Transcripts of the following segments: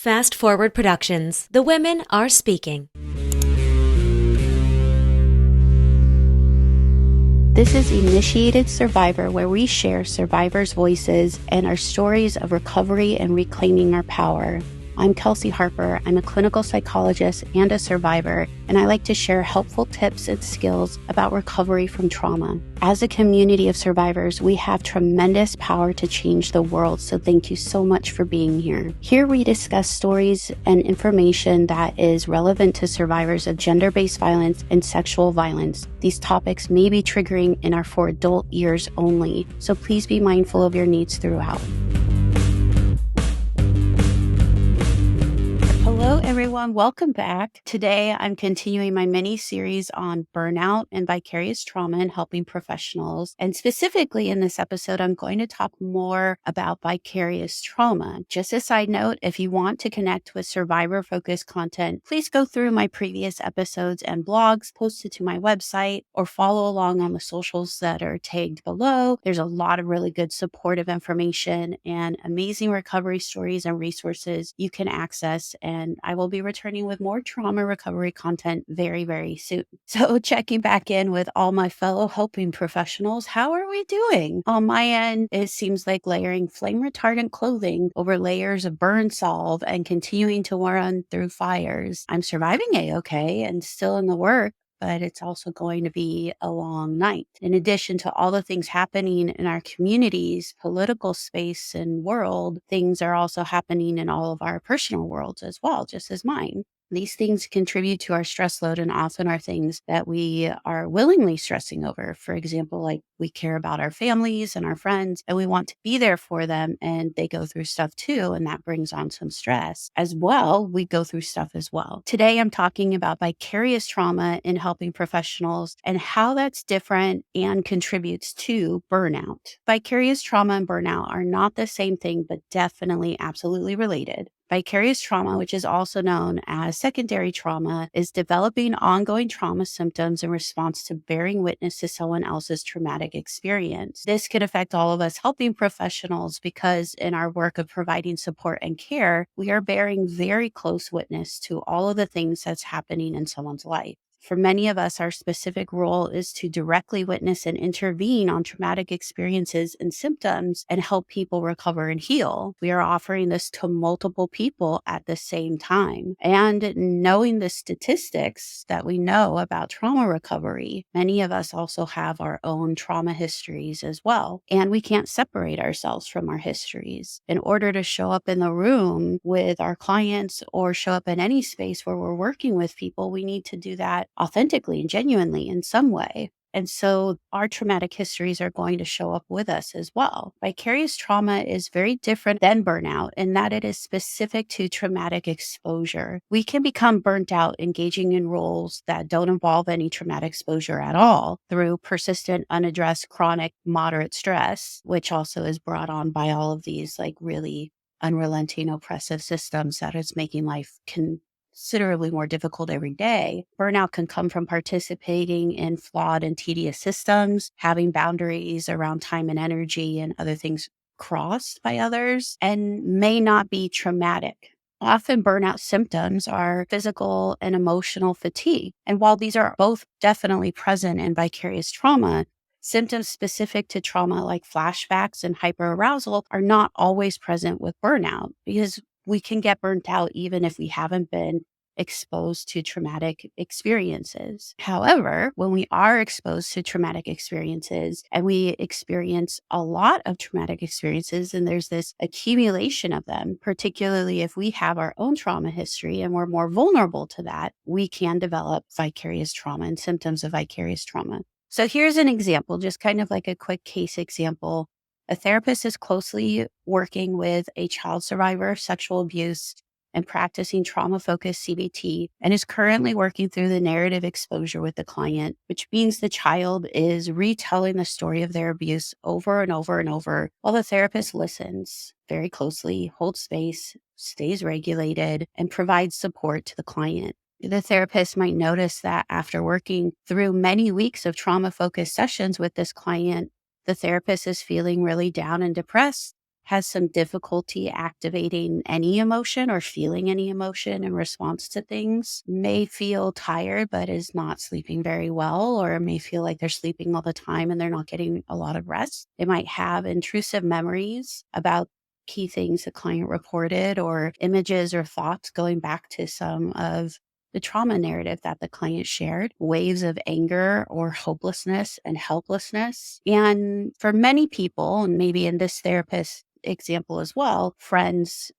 Fast Forward Productions. The women are speaking. This is Initiated Survivor, where we share survivors' voices and our stories of recovery and reclaiming our power. I'm Kelsey Harper. I'm a clinical psychologist and a survivor, and I like to share helpful tips and skills about recovery from trauma. As a community of survivors, we have tremendous power to change the world, so thank you so much for being here. Here we discuss stories and information that is relevant to survivors of gender-based violence and sexual violence. These topics may be triggering and are for adult ears only, so please be mindful of your needs throughout. Hello, everyone. Welcome back. Today, I'm continuing my mini-series on burnout and vicarious trauma and helping professionals. And specifically in this episode, I'm going to talk more about vicarious trauma. Just a side note, if you want to connect with survivor-focused content, please go through my previous episodes and blogs posted to my website or follow along on the socials that are tagged below. There's a lot of really good supportive information and amazing recovery stories and resources you can access, and I will be returning with more trauma recovery content very, very soon. So checking back in with all my fellow helping professionals, how are we doing? On my end, it seems like layering flame retardant clothing over layers of burn solve and continuing to run through fires. I'm surviving A-okay and still in the work, but it's also going to be a long night. In addition to all the things happening in our communities, political space, and world, things are also happening in all of our personal worlds as well, just as mine. These things contribute to our stress load and often are things that we are willingly stressing over. For example, like we care about our families and our friends and we want to be there for them, and they go through stuff too, and that brings on some stress. As well, we go through stuff as well. Today, I'm talking about vicarious trauma in helping professionals and how that's different and contributes to burnout. Vicarious trauma and burnout are not the same thing, but definitely absolutely related. Vicarious trauma, which is also known as secondary trauma, is developing ongoing trauma symptoms in response to bearing witness to someone else's traumatic experience. This could affect all of us helping professionals because in our work of providing support and care, we are bearing very close witness to all of the things that's happening in someone's life. For many of us, our specific role is to directly witness and intervene on traumatic experiences and symptoms and help people recover and heal. We are offering this to multiple people at the same time. And knowing the statistics that we know about trauma recovery, many of us also have our own trauma histories as well. And we can't separate ourselves from our histories. In order to show up in the room with our clients or show up in any space where we're working with people, we need to do that authentically and genuinely in some way. And so our traumatic histories are going to show up with us as well. Vicarious trauma is very different than burnout in that it is specific to traumatic exposure. We can become burnt out engaging in roles that don't involve any traumatic exposure at all through persistent, unaddressed, chronic, moderate stress, which also is brought on by all of these like really unrelenting, oppressive systems that is making life considerably more difficult every day. Burnout can come from participating in flawed and tedious systems, having boundaries around time and energy and other things crossed by others, and may not be traumatic. Often burnout symptoms are physical and emotional fatigue. And while these are both definitely present in vicarious trauma, symptoms specific to trauma like flashbacks and hyperarousal are not always present with burnout because we can get burnt out even if we haven't been exposed to traumatic experiences. However, when we are exposed to traumatic experiences and we experience a lot of traumatic experiences and there's this accumulation of them, particularly if we have our own trauma history and we're more vulnerable to that, we can develop vicarious trauma and symptoms of vicarious trauma. So here's an example, just kind of like a quick case example. A therapist is closely working with a child survivor of sexual abuse and practicing trauma-focused CBT and is currently working through the narrative exposure with the client, which means the child is retelling the story of their abuse over and over and over while the therapist listens very closely, holds space, stays regulated, and provides support to the client. The therapist might notice that after working through many weeks of trauma-focused sessions with this client, the therapist is feeling really down and depressed has some difficulty activating any emotion or feeling any emotion in response to things, may feel tired but is not sleeping very well, or may feel like they're sleeping all the time and they're not getting a lot of rest. They might have intrusive memories about key things the client reported, or images or thoughts going back to some of the trauma narrative that the client shared, waves of anger or hopelessness and helplessness. And for many people, and maybe in this therapist example as well, friends,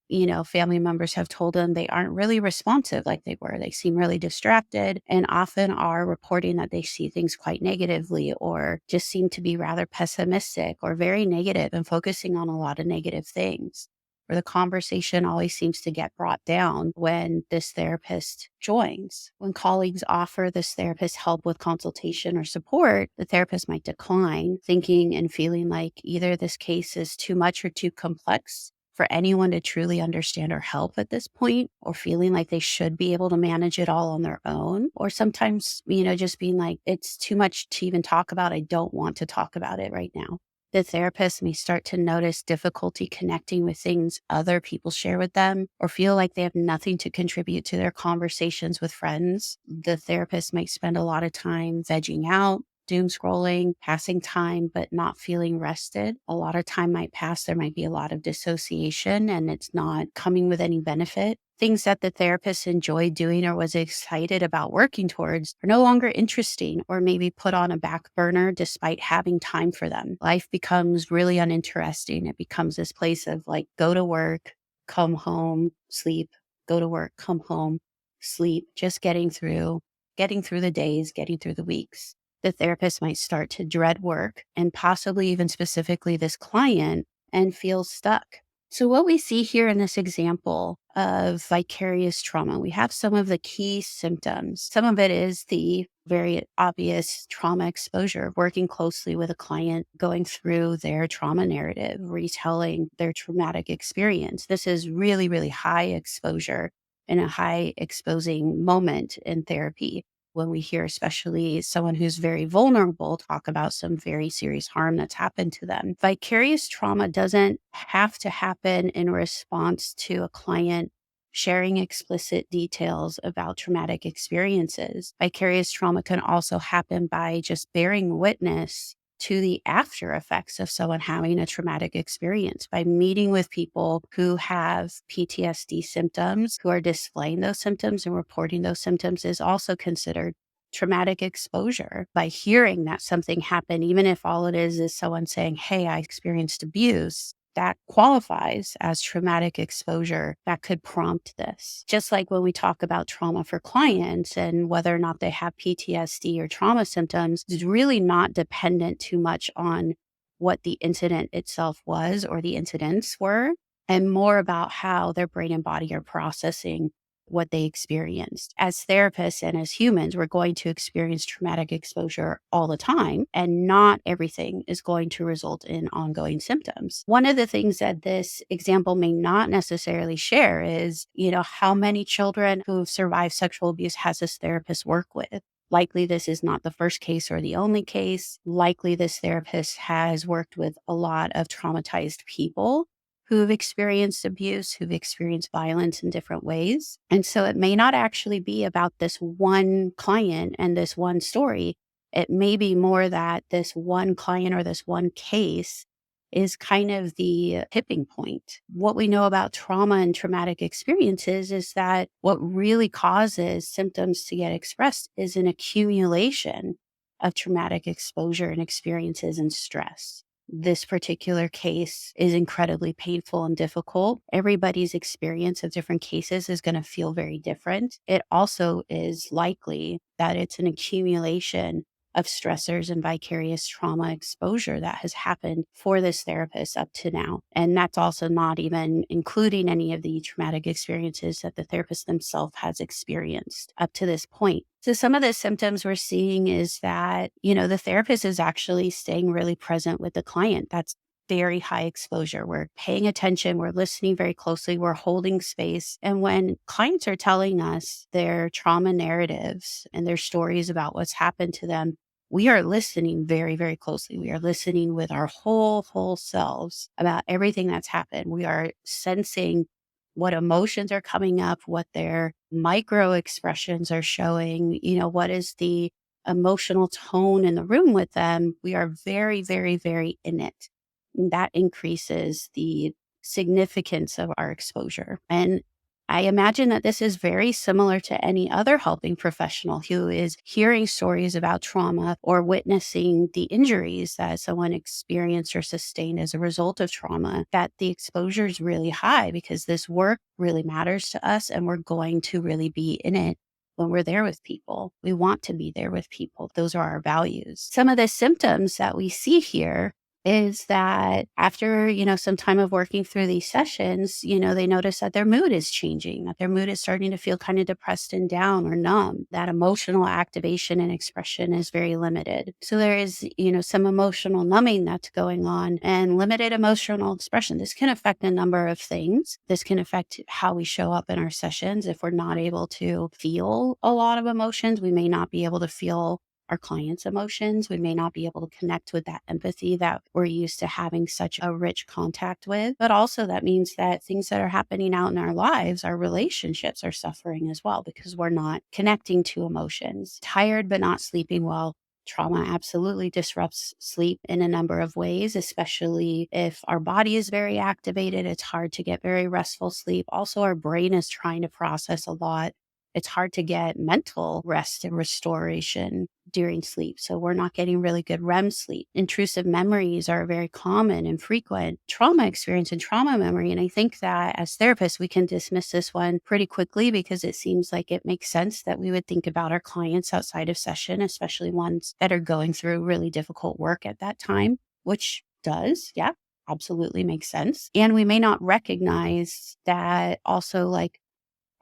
family members have told them they aren't really responsive like they were. They seem really distracted and often are reporting that they see things quite negatively, or just seem to be rather pessimistic or very negative and focusing on a lot of negative things. Or the conversation always seems to get brought down when this therapist joins. When colleagues offer this therapist help with consultation or support, the therapist might decline, thinking and feeling like either this case is too much or too complex for anyone to truly understand or help at this point, or feeling like they should be able to manage it all on their own, or sometimes, just being like, it's too much to even talk about. I don't want to talk about it right now. The therapist may start to notice difficulty connecting with things other people share with them, or feel like they have nothing to contribute to their conversations with friends. The therapist might spend a lot of time vegging out, doom scrolling, passing time, but not feeling rested. A lot of time might pass. There might be a lot of dissociation and it's not coming with any benefit. Things that the therapist enjoyed doing or was excited about working towards are no longer interesting, or maybe put on a back burner despite having time for them. Life becomes really uninteresting. It becomes this place of like, go to work, come home, sleep, go to work, come home, sleep, just getting through the days, getting through the weeks. The therapist might start to dread work, and possibly even specifically this client, and feel stuck. So what we see here in this example of vicarious trauma, we have some of the key symptoms. Some of it is the very obvious trauma exposure, working closely with a client, going through their trauma narrative, retelling their traumatic experience. This is really, really high exposure and a high exposing moment in therapy. When we hear especially someone who's very vulnerable talk about some very serious harm that's happened to them. Vicarious trauma doesn't have to happen in response to a client sharing explicit details about traumatic experiences. Vicarious trauma can also happen by just bearing witness to the after effects of someone having a traumatic experience, by meeting with people who have PTSD symptoms, who are displaying those symptoms and reporting those symptoms, is also considered traumatic exposure. By hearing that something happened, even if all it is someone saying, hey, I experienced abuse, that qualifies as traumatic exposure that could prompt this. Just like when we talk about trauma for clients and whether or not they have PTSD or trauma symptoms, is really not dependent too much on what the incident itself was or the incidents were, and more about how their brain and body are processing what they experienced. As therapists and as humans, we're going to experience traumatic exposure all the time, and not everything is going to result in ongoing symptoms. One of the things that this example may not necessarily share is, how many children who've survived sexual abuse has this therapist work with. Likely this is not the first case or the only case. Likely this therapist has worked with a lot of traumatized people who've experienced abuse, who've experienced violence in different ways. And so it may not actually be about this one client and this one story. It may be more that this one client or this one case is kind of the tipping point. What we know about trauma and traumatic experiences is that what really causes symptoms to get expressed is an accumulation of traumatic exposure and experiences and stress. This particular case is incredibly painful and difficult. Everybody's experience of different cases is going to feel very different. It also is likely that it's an accumulation of stressors and vicarious trauma exposure that has happened for this therapist up to now. And that's also not even including any of the traumatic experiences that the therapist themselves has experienced up to this point. So some of the symptoms we're seeing is that, the therapist is actually staying really present with the client. That's very high exposure. We're paying attention. We're listening very closely. We're holding space. And when clients are telling us their trauma narratives and their stories about what's happened to them, we are listening very, very closely. We are listening with our whole selves about everything that's happened. We are sensing what emotions are coming up, what their micro expressions are showing, what is the emotional tone in the room with them. We are very, very, very in it. And that increases the significance of our exposure. And I imagine that this is very similar to any other helping professional who is hearing stories about trauma or witnessing the injuries that someone experienced or sustained as a result of trauma, that the exposure is really high because this work really matters to us and we're going to really be in it when we're there with people. We want to be there with people. Those are our values. Some of the symptoms that we see here is that after, some time of working through these sessions, they notice that their mood is changing, that their mood is starting to feel kind of depressed and down or numb, that emotional activation and expression is very limited. So there is, some emotional numbing that's going on and limited emotional expression. This can affect a number of things. This can affect how we show up in our sessions. If we're not able to feel a lot of emotions, we may not be able to feel our clients' emotions. We may not be able to connect with that empathy that we're used to having such a rich contact with. But also that means that things that are happening out in our lives, our relationships are suffering as well because we're not connecting to emotions. Tired but not sleeping well. Trauma absolutely disrupts sleep in a number of ways, especially if our body is very activated. It's hard to get very restful sleep. Also, our brain is trying to process a lot. It's hard to get mental rest and restoration during sleep. So we're not getting really good REM sleep. Intrusive memories are very common and frequent. Trauma experience and trauma memory. And I think that as therapists, we can dismiss this one pretty quickly because it seems like it makes sense that we would think about our clients outside of session, especially ones that are going through really difficult work at that time, which does, yeah, absolutely makes sense. And we may not recognize that also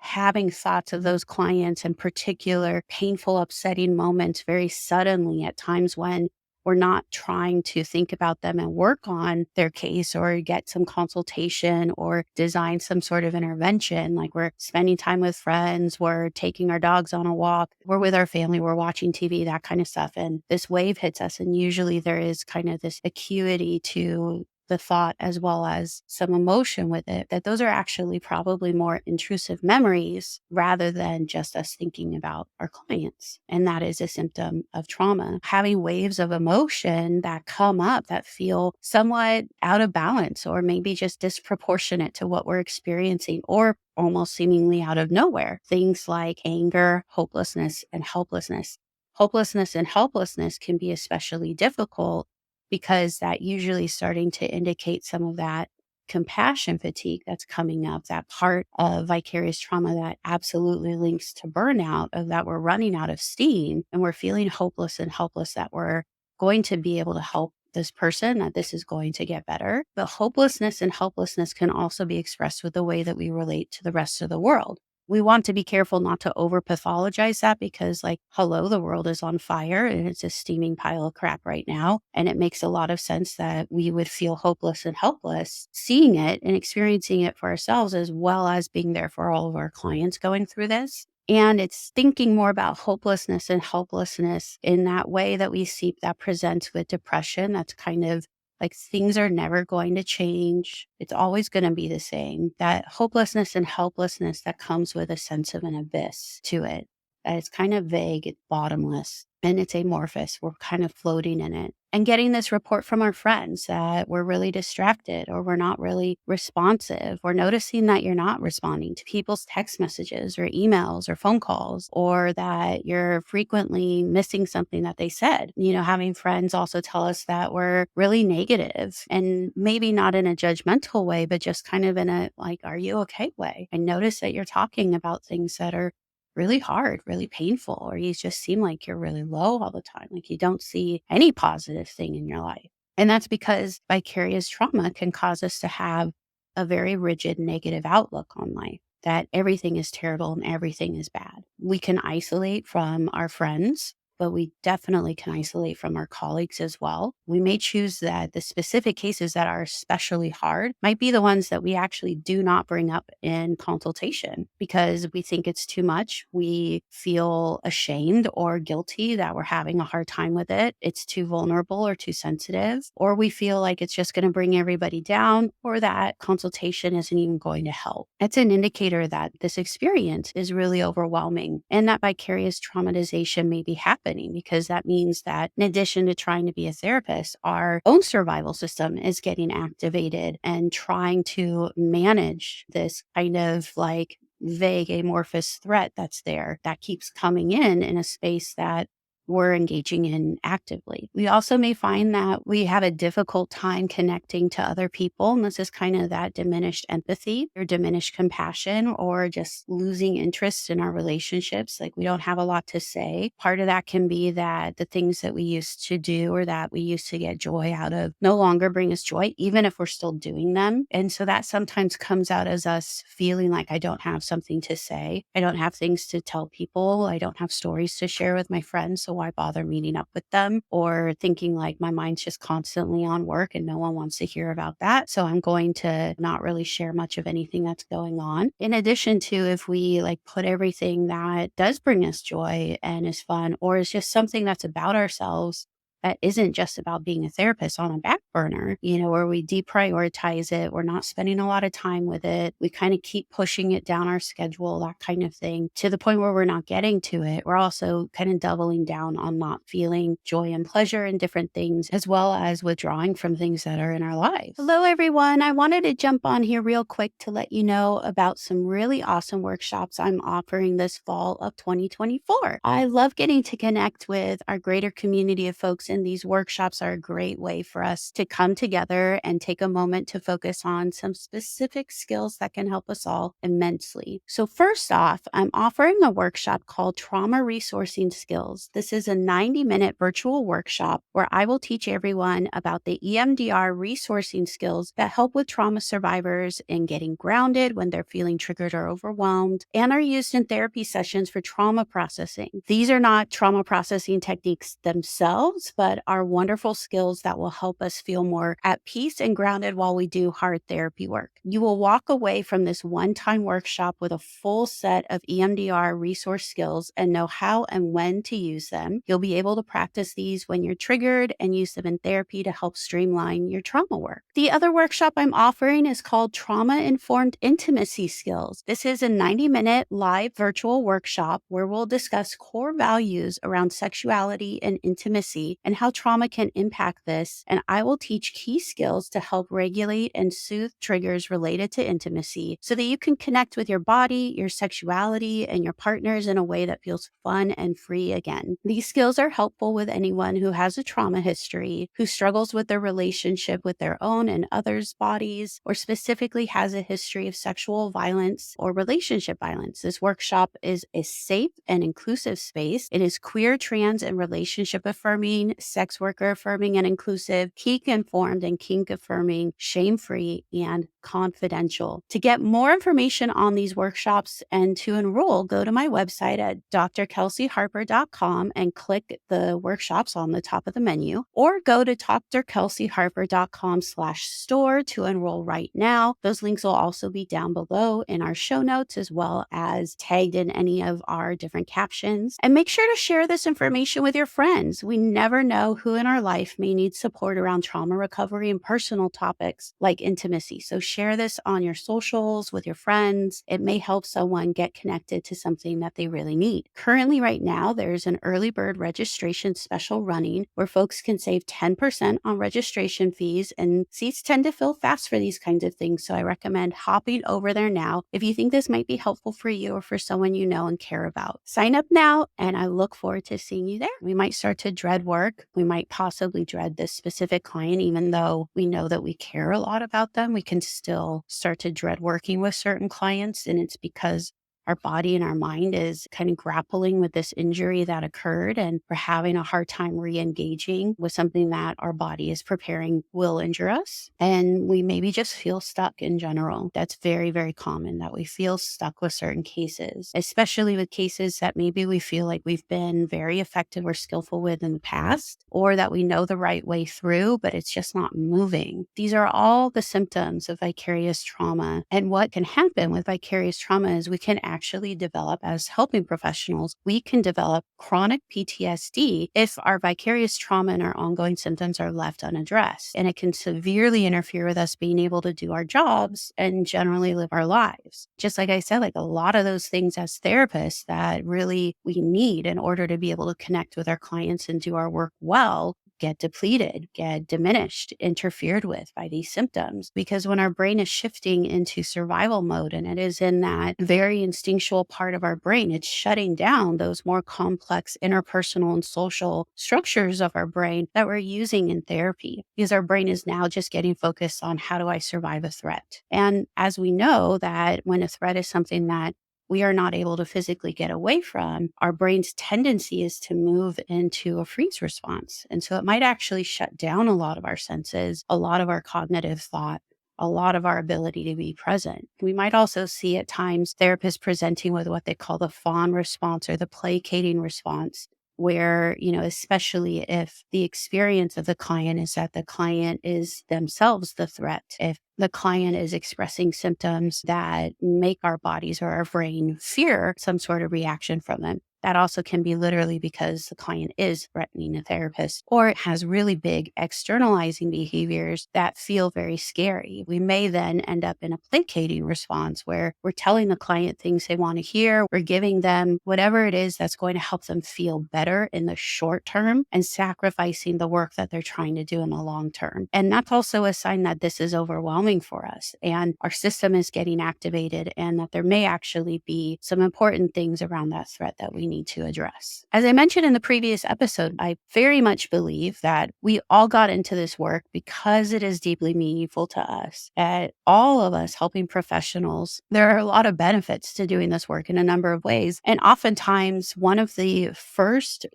having thoughts of those clients in particular painful, upsetting moments very suddenly at times when we're not trying to think about them and work on their case or get some consultation or design some sort of intervention. Like we're spending time with friends, we're taking our dogs on a walk, we're with our family, we're watching TV, that kind of stuff. And this wave hits us. And usually there is kind of this acuity to the thought as well as some emotion with it, that those are actually probably more intrusive memories rather than just us thinking about our clients. And that is a symptom of trauma. Having waves of emotion that come up that feel somewhat out of balance or maybe just disproportionate to what we're experiencing or almost seemingly out of nowhere. Things like anger, hopelessness, and helplessness. Hopelessness and helplessness can be especially difficult because that usually starting to indicate some of that compassion fatigue that's coming up, that part of vicarious trauma that absolutely links to burnout, of that we're running out of steam and we're feeling hopeless and helpless that we're going to be able to help this person, that this is going to get better. But hopelessness and helplessness can also be expressed with the way that we relate to the rest of the world. We want to be careful not to over pathologize that because, hello, the world is on fire and it's a steaming pile of crap right now. And it makes a lot of sense that we would feel hopeless and helpless seeing it and experiencing it for ourselves, as well as being there for all of our clients going through this. And it's thinking more about hopelessness and helplessness in that way that we see that presents with depression. That's kind of like things are never going to change. It's always going to be the same. That hopelessness and helplessness that comes with a sense of an abyss to it. That it's kind of vague, it's bottomless, and it's amorphous. We're kind of floating in it. And getting this report from our friends that we're really distracted or we're not really responsive. We're noticing that you're not responding to people's text messages or emails or phone calls, or that you're frequently missing something that they said. Having friends also tell us that we're really negative, and maybe not in a judgmental way, but just kind of in a are you okay way? I notice that you're talking about things that are really hard, really painful, or you just seem like you're really low all the time. Like you don't see any positive thing in your life. And that's because vicarious trauma can cause us to have a very rigid negative outlook on life, that everything is terrible and everything is bad. We can isolate from our friends but we definitely can isolate from our colleagues as well. We may choose that the specific cases that are especially hard might be the ones that we actually do not bring up in consultation because we think it's too much. We feel ashamed or guilty that we're having a hard time with it. It's too vulnerable or too sensitive, or we feel like it's just going to bring everybody down or that consultation isn't even going to help. It's an indicator that this experience is really overwhelming and that vicarious traumatization may be happening because that means that in addition to trying to be a therapist, our own survival system is getting activated and trying to manage this kind of like vague amorphous threat that's there that keeps coming in a space that we're engaging in actively. We also may find that we have a difficult time connecting to other people. And this is kind of that diminished empathy or diminished compassion or just losing interest in our relationships. Like we don't have a lot to say. Part of that can be that the things that we used to do or that we used to get joy out of no longer bring us joy, even if we're still doing them. And so that sometimes comes out as us feeling like I don't have something to say. I don't have things to tell people. I don't have stories to share with my friends. So why bother meeting up with them? Or thinking like my mind's just constantly on work and no one wants to hear about that. So I'm going to not really share much of anything that's going on. In addition to if we like put everything that does bring us joy and is fun, or is just something that's about ourselves that isn't just about being a therapist on a back burner, where we deprioritize it. We're not spending a lot of time with it. We kind of keep pushing it down our schedule, that kind of thing, to the point where we're not getting to it. We're also kind of doubling down on not feeling joy and pleasure in different things, as well as withdrawing from things that are in our lives. Hello, everyone. I wanted to jump on here real quick to let you know about some really awesome workshops I'm offering this fall of 2024. I love getting to connect with our greater community of folks, and these workshops are a great way for us to come together and take a moment to focus on some specific skills that can help us all immensely. So first off, I'm offering a workshop called Trauma Resourcing Skills. This is a 90-minute virtual workshop where I will teach everyone about the EMDR resourcing skills that help with trauma survivors in getting grounded when they're feeling triggered or overwhelmed, and are used in therapy sessions for trauma processing. These are not trauma processing techniques themselves, but are wonderful skills that will help us feel more at peace and grounded while we do hard therapy work. You will walk away from this one-time workshop with a full set of EMDR resource skills and know how and when to use them. You'll be able to practice these when you're triggered and use them in therapy to help streamline your trauma work. The other workshop I'm offering is called Trauma-Informed Intimacy Skills. This is a 90-minute live virtual workshop where we'll discuss core values around sexuality and intimacy and how trauma can impact this. And I will teach key skills to help regulate and soothe triggers related to intimacy so that you can connect with your body, your sexuality, and your partners in a way that feels fun and free again. These skills are helpful with anyone who has a trauma history, who struggles with their relationship with their own and others' bodies, or specifically has a history of sexual violence or relationship violence. This workshop is a safe and inclusive space. It is queer, trans, and relationship affirming, sex worker affirming and inclusive, kink informed and kink affirming, shame-free, and confidential. To get more information on these workshops and to enroll, go to my website at drkelseyharper.com and click the workshops on the top of the menu, or go to drkelseyharper.com/store to enroll right now. Those links will also be down below in our show notes, as well as tagged in any of our different captions. And make sure to share this information with your friends. We never know who in our life may need support around trauma recovery and personal topics like intimacy. So share this on your socials with your friends. It may help someone get connected to something that they really need. Currently, right now, there's an early bird registration special running where folks can save 10% on registration fees, and seats tend to fill fast for these kinds of things. So I recommend hopping over there now if you think this might be helpful for you or for someone you know and care about. Sign up now, and I look forward to seeing you there. We might start to dread work. We might possibly dread this specific client, even though we know that we care a lot about them. We can still start to dread working with certain clients, and it's because our body and our mind is kind of grappling with this injury that occurred, and we're having a hard time re-engaging with something that our body is preparing will injure us. And we maybe just feel stuck in general. That's very, very common that we feel stuck with certain cases, especially with cases that maybe we feel like we've been very effective or skillful with in the past, or that we know the right way through, but it's just not moving. These are all the symptoms of vicarious trauma. And what can happen with vicarious trauma is we can actually develop, as helping professionals, we can develop chronic PTSD if our vicarious trauma and our ongoing symptoms are left unaddressed. And it can severely interfere with us being able to do our jobs and generally live our lives. Just like I said, like a lot of those things as therapists that really we need in order to be able to connect with our clients and do our work well get depleted, get diminished, interfered with by these symptoms. Because when our brain is shifting into survival mode and it is in that very instinctual part of our brain, it's shutting down those more complex interpersonal and social structures of our brain that we're using in therapy, because our brain is now just getting focused on how do I survive a threat. And as we know that when a threat is something that we are not able to physically get away from, our brain's tendency is to move into a freeze response. And so it might actually shut down a lot of our senses, a lot of our cognitive thought, a lot of our ability to be present. We might also see at times therapists presenting with what they call the fawn response or the placating response, where, especially if the experience of the client is that the client is themselves the threat, if the client is expressing symptoms that make our bodies or our brain fear some sort of reaction from them. That also can be literally because the client is threatening a therapist, or it has really big externalizing behaviors that feel very scary. We may then end up in a placating response where we're telling the client things they want to hear. We're giving them whatever it is that's going to help them feel better in the short term and sacrificing the work that they're trying to do in the long term. And that's also a sign that this is overwhelming for us and our system is getting activated, and that there may actually be some important things around that threat that we need to address. As I mentioned in the previous episode, I very much believe that we all got into this work because it is deeply meaningful to us. At all of us helping professionals, there are a lot of benefits to doing this work in a number of ways. And oftentimes, one of the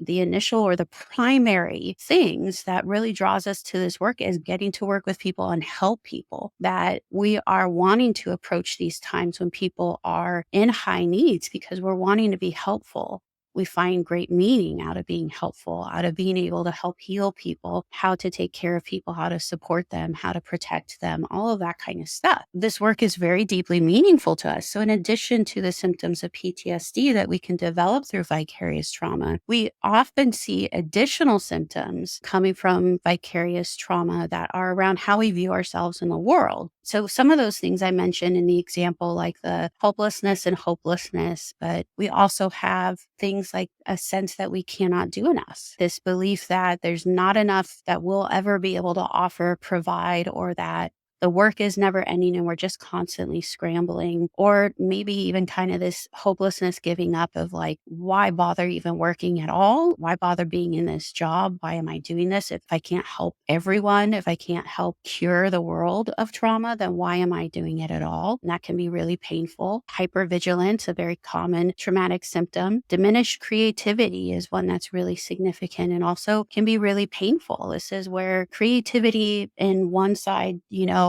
initial or the primary things that really draws us to this work is getting to work with people and help people. That we are wanting to approach these times when people are in high needs because we're wanting to be helpful. We find great meaning out of being helpful, out of being able to help heal people, how to take care of people, how to support them, how to protect them, all of that kind of stuff. This work is very deeply meaningful to us. So in addition to the symptoms of PTSD that we can develop through vicarious trauma, we often see additional symptoms coming from vicarious trauma that are around how we view ourselves in the world. So some of those things I mentioned in the example, like the helplessness and hopelessness, but we also have things like a sense that we cannot do enough. This belief that there's not enough that we'll ever be able to offer, provide, or that the work is never ending and we're just constantly scrambling, or maybe even kind of this hopelessness, giving up of like, why bother even working at all? Why bother being in this job? Why am I doing this? If I can't help everyone, if I can't help cure the world of trauma, then why am I doing it at all? And that can be really painful. Hypervigilance, a very common traumatic symptom. Diminished creativity is one that's really significant and also can be really painful. This is where creativity in one side,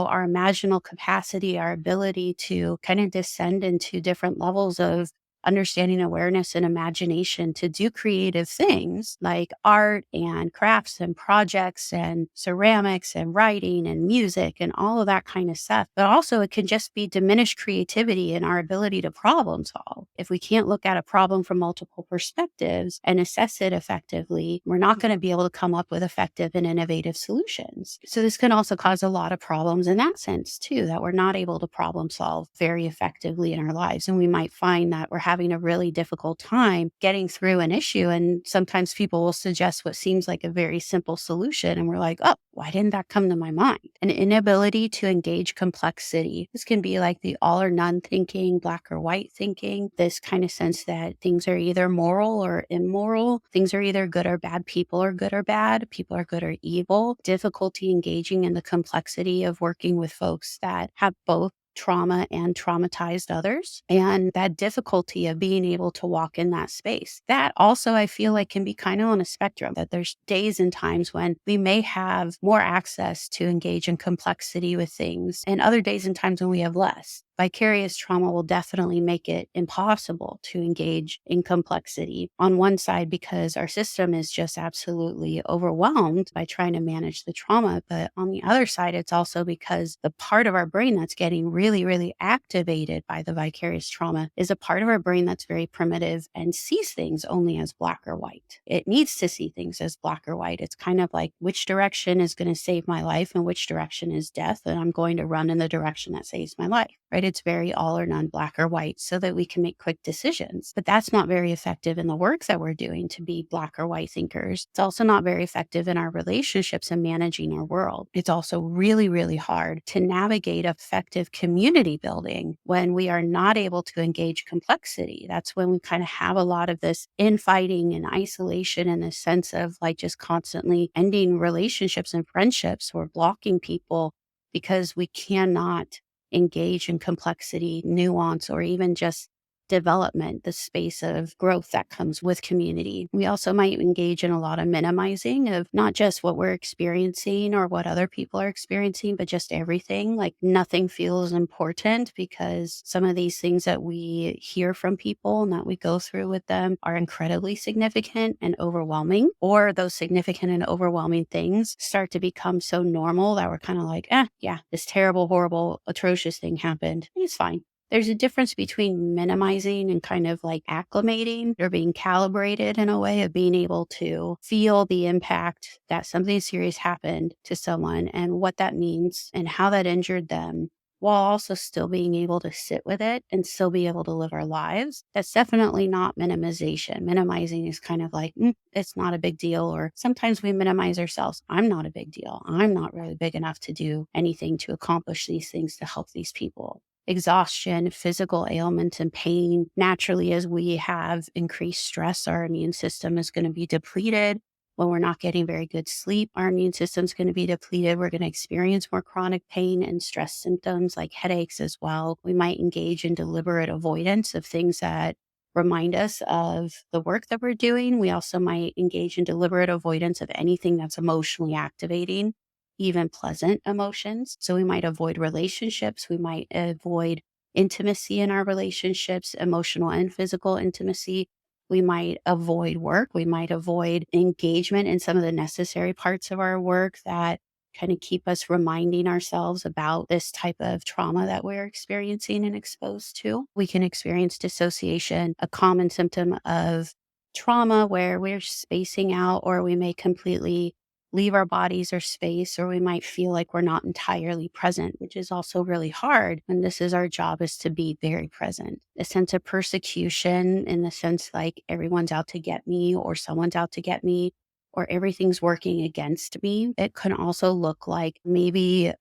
our imaginal capacity, our ability to kind of descend into different levels of understanding, awareness, and imagination to do creative things like art and crafts and projects and ceramics and writing and music and all of that kind of stuff. But also it can just be diminished creativity in our ability to problem solve. If we can't look at a problem from multiple perspectives and assess it effectively, we're not going to be able to come up with effective and innovative solutions. So this can also cause a lot of problems in that sense too, that we're not able to problem solve very effectively in our lives. And we might find that we're having a really difficult time getting through an issue. And sometimes people will suggest what seems like a very simple solution. And we're like, oh, why didn't that come to my mind? An inability to engage complexity. This can be like the all or none thinking, black or white thinking, this kind of sense that things are either moral or immoral. Things are either good or bad. People are good or bad. People are good or evil. Difficulty engaging in the complexity of working with folks that have both trauma and traumatized others, and that difficulty of being able to walk in that space. That also, I feel like, can be kind of on a spectrum, that there's days and times when we may have more access to engage in complexity with things, and other days and times when we have less. Vicarious trauma will definitely make it impossible to engage in complexity on one side because our system is just absolutely overwhelmed by trying to manage the trauma. But on the other side, it's also because the part of our brain that's getting really, really activated by the vicarious trauma is a part of our brain that's very primitive and sees things only as black or white. It needs to see things as black or white. It's kind of like, which direction is going to save my life and which direction is death? And I'm going to run in the direction that saves my life, right? It's very all or none, black or white, so that we can make quick decisions. But that's not very effective in the work that we're doing to be black or white thinkers. It's also not very effective in our relationships and managing our world. It's also really, really hard to navigate effective community building when we are not able to engage complexity. That's when we kind of have a lot of this infighting and isolation and this sense of like just constantly ending relationships and friendships or blocking people because we cannot engage in complexity, nuance, or even just development, the space of growth that comes with community. We also might engage in a lot of minimizing of not just what we're experiencing or what other people are experiencing, but just everything. Like nothing feels important because some of these things that we hear from people and that we go through with them are incredibly significant and overwhelming, or those significant and overwhelming things start to become so normal that we're kind of like, yeah, this terrible, horrible, atrocious thing happened. It's fine. There's a difference between minimizing and kind of like acclimating or being calibrated in a way of being able to feel the impact that something serious happened to someone and what that means and how that injured them, while also still being able to sit with it and still be able to live our lives. That's definitely not minimization. Minimizing is kind of like, it's not a big deal. Or sometimes we minimize ourselves. I'm not a big deal. I'm not really big enough to do anything to accomplish these things to help these people. Exhaustion, physical ailments, and pain. Naturally, as we have increased stress, our immune system is going to be depleted. When we're not getting very good sleep, our immune system is going to be depleted. We're going to experience more chronic pain and stress symptoms like headaches as well. We might engage in deliberate avoidance of things that remind us of the work that we're doing. We also might engage in deliberate avoidance of anything that's emotionally activating, even pleasant emotions. So we might avoid relationships. We might avoid intimacy in our relationships, emotional and physical intimacy. We might avoid work. We might avoid engagement in some of the necessary parts of our work that kind of keep us reminding ourselves about this type of trauma that we're experiencing and exposed to. We can experience dissociation, a common symptom of trauma where we're spacing out, or we may completely leave our bodies or space, or we might feel like we're not entirely present, which is also really hard when this is our job, is to be very present. A sense of persecution, in the sense like everyone's out to get me, or someone's out to get me, or everything's working against me. It can also look like maybe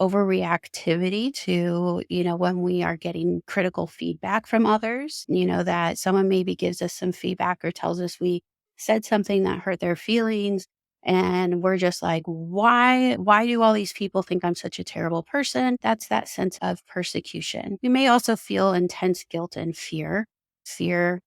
overreactivity to, when we are getting critical feedback from others, that someone maybe gives us some feedback or tells us we said something that hurt their feelings. And we're just like, why do all these people think I'm such a terrible person? That's that sense of persecution. We may also feel intense guilt and fear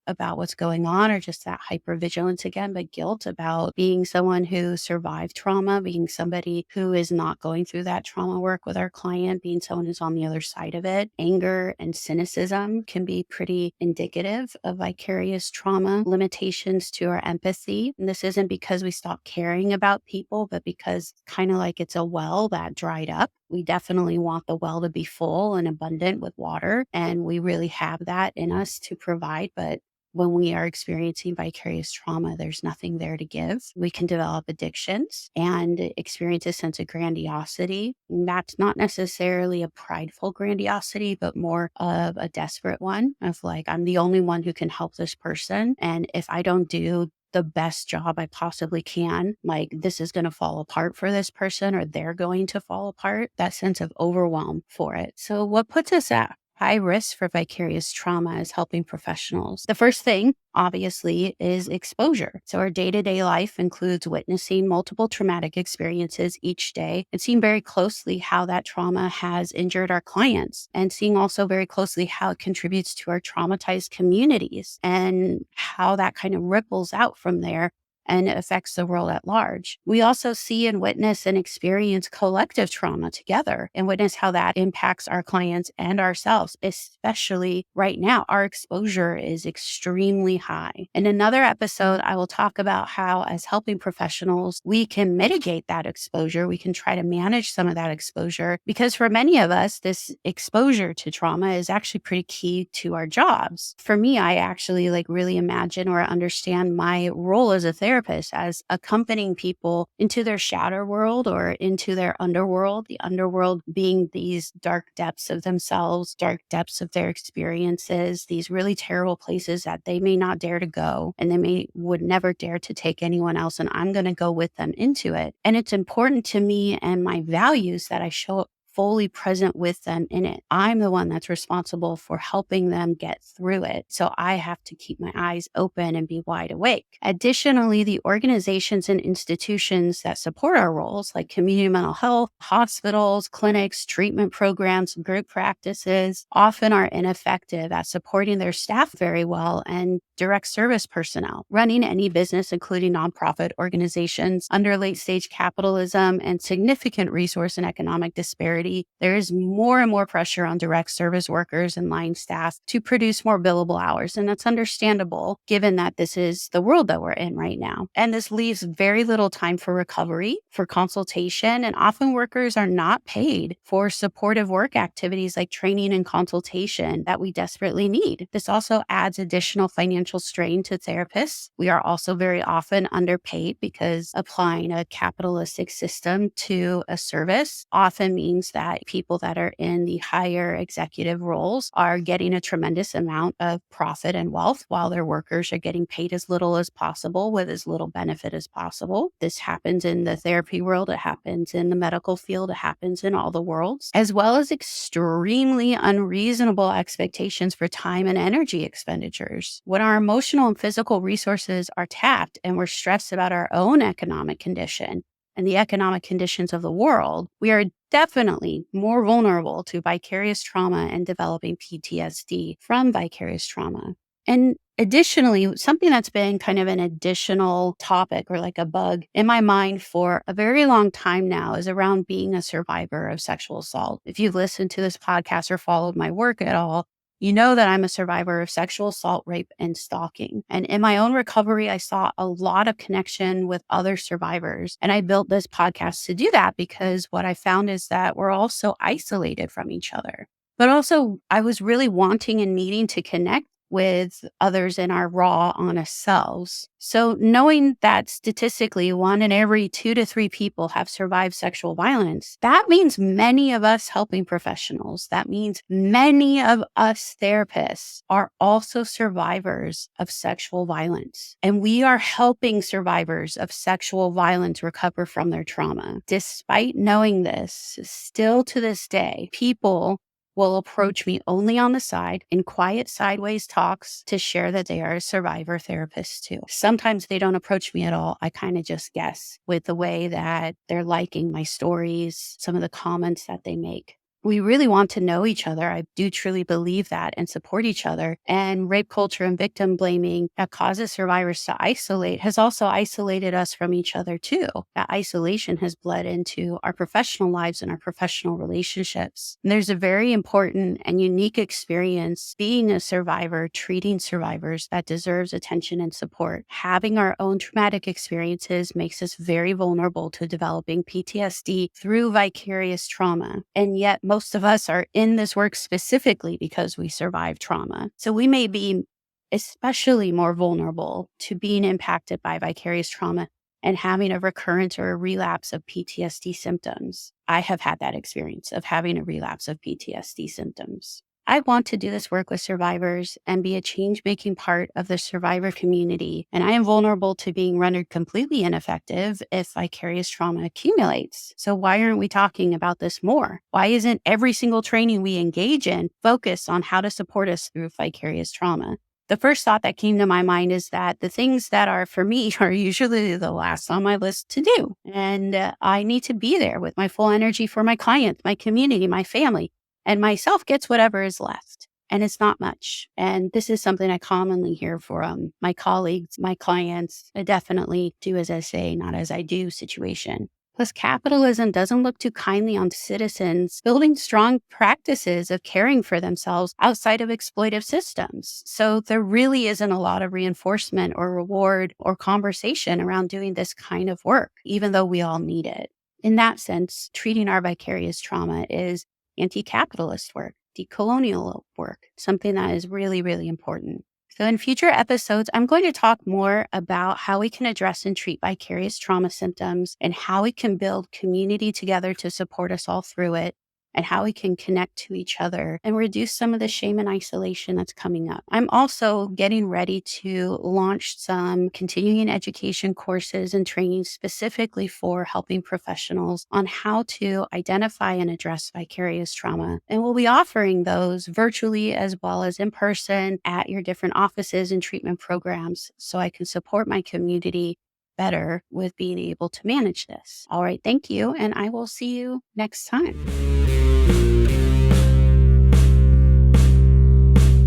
about what's going on, or just that hypervigilance again, but guilt about being someone who survived trauma, being somebody who is not going through that trauma work with our client, being someone who's on the other side of it. Anger and cynicism can be pretty indicative of vicarious trauma. Limitations to our empathy. And this isn't because we stop caring about people, but because kind of like it's a well that dried up. We definitely want the well to be full and abundant with water, and we really have that in us to provide. But when we are experiencing vicarious trauma, there's nothing there to give. We can develop addictions and experience a sense of grandiosity. And that's not necessarily a prideful grandiosity, but more of a desperate one of like, I'm the only one who can help this person. And if I don't do the best job I possibly can, like this is going to fall apart for this person, or they're going to fall apart. That sense of overwhelm for it. So what puts us at high risk for vicarious trauma as helping professionals. The first thing, obviously, is exposure. So our day-to-day life includes witnessing multiple traumatic experiences each day and seeing very closely how that trauma has injured our clients, and seeing also very closely how it contributes to our traumatized communities and how that kind of ripples out from there and affects the world at large. We also see and witness and experience collective trauma together and witness how that impacts our clients and ourselves, especially right now. Our exposure is extremely high. In another episode, I will talk about how, as helping professionals, we can mitigate that exposure. We can try to manage some of that exposure, because for many of us, this exposure to trauma is actually pretty key to our jobs. For me, I actually really imagine or understand my role as a therapist as accompanying people into their shadow world or into their underworld, the underworld being these dark depths of themselves, dark depths of their experiences, these really terrible places that they may not dare to go, and would never dare to take anyone else. And I'm going to go with them into it. And it's important to me and my values that I show up fully present with them in it. I'm the one that's responsible for helping them get through it. So I have to keep my eyes open and be wide awake. Additionally, the organizations and institutions that support our roles, like community mental health, hospitals, clinics, treatment programs, group practices, often are ineffective at supporting their staff very well, and direct service personnel. Running any business, including nonprofit organizations, under late stage capitalism and significant resource and economic disparity, there is more and more pressure on direct service workers and line staff to produce more billable hours. And that's understandable, given that this is the world that we're in right now. And this leaves very little time for recovery, for consultation, and often workers are not paid for supportive work activities like training and consultation that we desperately need. This also adds additional financial strain to therapists. We are also very often underpaid because applying a capitalistic system to a service often means that people that are in the higher executive roles are getting a tremendous amount of profit and wealth, while their workers are getting paid as little as possible with as little benefit as possible. This happens in the therapy world, it happens in the medical field, it happens in all the worlds, as well as extremely unreasonable expectations for time and energy expenditures. When our emotional and physical resources are tapped and we're stressed about our own economic condition and the economic conditions of the world, we are definitely more vulnerable to vicarious trauma and developing PTSD from vicarious trauma. And additionally, something that's been kind of an additional topic or like a bug in my mind for a very long time now is around being a survivor of sexual assault. If you've listened to this podcast or followed my work at all, you know that I'm a survivor of sexual assault, rape, and stalking. And in my own recovery, I saw a lot of connection with other survivors. And I built this podcast to do that, because what I found is that we're all so isolated from each other. But also, I was really wanting and needing to connect with others in our raw, honest selves. So knowing that statistically 1 in every 2 to 3 people have survived sexual violence, that means many of us helping professionals, that means many of us therapists are also survivors of sexual violence. And we are helping survivors of sexual violence recover from their trauma. Despite knowing this, still to this day, people will approach me only on the side in quiet sideways talks to share that they are a survivor therapist too. Sometimes they don't approach me at all. I kind of just guess with the way that they're liking my stories, some of the comments that they make. We really want to know each other. I do truly believe that, and support each other. And rape culture and victim blaming that causes survivors to isolate has also isolated us from each other too. That isolation has bled into our professional lives and our professional relationships. And there's a very important and unique experience being a survivor, treating survivors, that deserves attention and support. Having our own traumatic experiences makes us very vulnerable to developing PTSD through vicarious trauma. And yet, most of us are in this work specifically because we survived trauma. So we may be especially more vulnerable to being impacted by vicarious trauma and having a recurrence or a relapse of PTSD symptoms. I have had that experience of having a relapse of PTSD symptoms. I want to do this work with survivors and be a change-making part of the survivor community. And I am vulnerable to being rendered completely ineffective if vicarious trauma accumulates. So why aren't we talking about this more? Why isn't every single training we engage in focused on how to support us through vicarious trauma? The first thought that came to my mind is that the things that are for me are usually the last on my list to do. And I need to be there with my full energy for my clients, my community, my family. And myself gets whatever is left. And it's not much. And this is something I commonly hear from my colleagues, my clients. I definitely do as I say, not as I do situation. Plus, capitalism doesn't look too kindly on citizens building strong practices of caring for themselves outside of exploitive systems. So there really isn't a lot of reinforcement or reward or conversation around doing this kind of work, even though we all need it. In that sense, treating our vicarious trauma is anti-capitalist work, decolonial work, something that is really, really important. So in future episodes, I'm going to talk more about how we can address and treat vicarious trauma symptoms and how we can build community together to support us all through it, and how we can connect to each other and reduce some of the shame and isolation that's coming up. I'm also getting ready to launch some continuing education courses and training specifically for helping professionals on how to identify and address vicarious trauma. And we'll be offering those virtually as well as in person at your different offices and treatment programs so I can support my community better with being able to manage this. All right, thank you. And I will see you next time.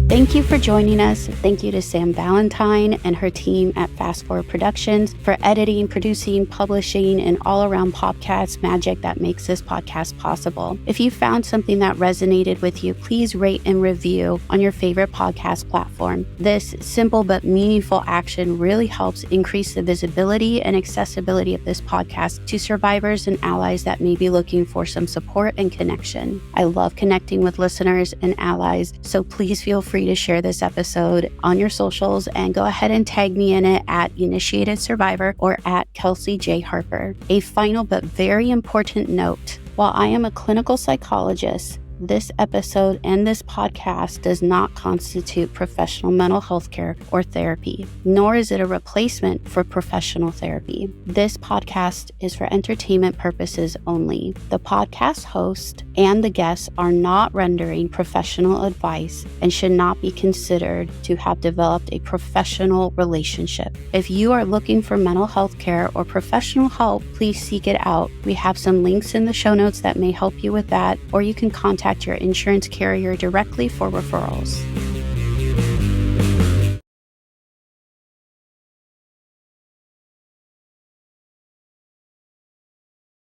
Thank you for joining us. Thank you to Sam Valentine and her team at Fast Forward Productions for editing, producing, publishing, and all-around podcast magic that makes this podcast possible. If you found something that resonated with you, please rate and review on your favorite podcast platform. This simple but meaningful action really helps increase the visibility and accessibility of this podcast to survivors and allies that may be looking for some support and connection. I love connecting with listeners and allies, so please feel free to share this episode on your socials and go ahead and tag me in it at Initiated Survivor or at Kelsey J. Harper. A final but very important note. While I am a clinical psychologist, this episode and this podcast does not constitute professional mental health care or therapy, nor is it a replacement for professional therapy. This podcast is for entertainment purposes only. The podcast host and the guests are not rendering professional advice and should not be considered to have developed a professional relationship. If you are looking for mental health care or professional help, please seek it out. We have some links in the show notes that may help you with that, or you can contact your insurance carrier directly for referrals.